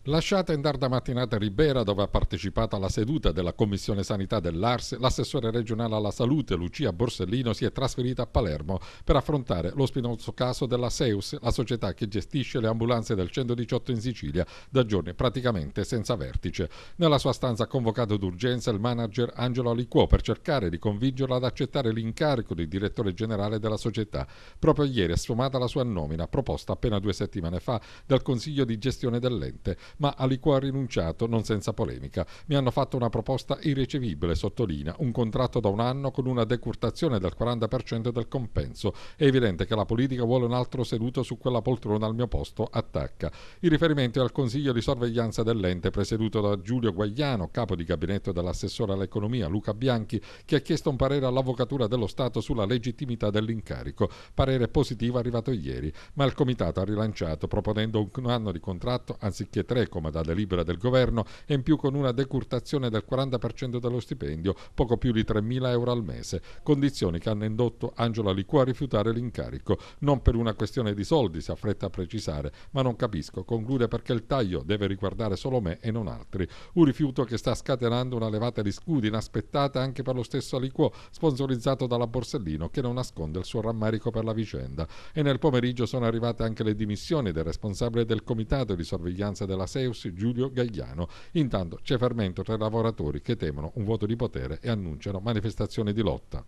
Lasciata in tarda mattinata a Ribera, dove ha partecipato alla seduta della Commissione Sanità dell'Ars, l'assessore regionale alla salute Lucia Borsellino si è trasferita a Palermo per affrontare lo spinoso caso della Seus, la società che gestisce le ambulanze del 118 in Sicilia, da giorni praticamente senza vertice. Nella sua stanza convocato d'urgenza il manager Angelo Aliquò per cercare di convincerla ad accettare l'incarico di direttore generale della società. Proprio ieri è sfumata la sua nomina, proposta appena 2 settimane fa dal Consiglio di gestione dell'ente, ma Aliquò ha rinunciato non senza polemica. Mi hanno fatto una proposta irricevibile, sottolinea, un contratto da 1 anno con una decurtazione del 40% del compenso. È evidente che la politica vuole un altro seduto su quella poltrona al mio posto, attacca. Il riferimento è al Consiglio di sorveglianza dell'ente presieduto da Giulio Guagliano, capo di gabinetto dell'assessore all'economia Luca Bianchi, che ha chiesto un parere all'Avvocatura dello Stato sulla legittimità dell'incarico. Parere positivo arrivato ieri, ma il comitato ha rilanciato proponendo 1 anno di contratto anziché 3 come da delibera del governo e in più con una decurtazione del 40% dello stipendio, poco più di 3.000 euro al mese, condizioni che hanno indotto Angelo Aliquò a rifiutare l'incarico. Non per una questione di soldi, si affretta a precisare, ma non capisco, conclude, perché il taglio deve riguardare solo me e non altri. Un rifiuto che sta scatenando una levata di scudi inaspettata anche per lo stesso Aliquò, sponsorizzato dalla Borsellino, che non nasconde il suo rammarico per la vicenda. E nel pomeriggio sono arrivate anche le dimissioni del responsabile del comitato di sorveglianza della Seus, Giulio Gagliano. Intanto c'è fermento tra i lavoratori che temono un vuoto di potere e annunciano manifestazioni di lotta.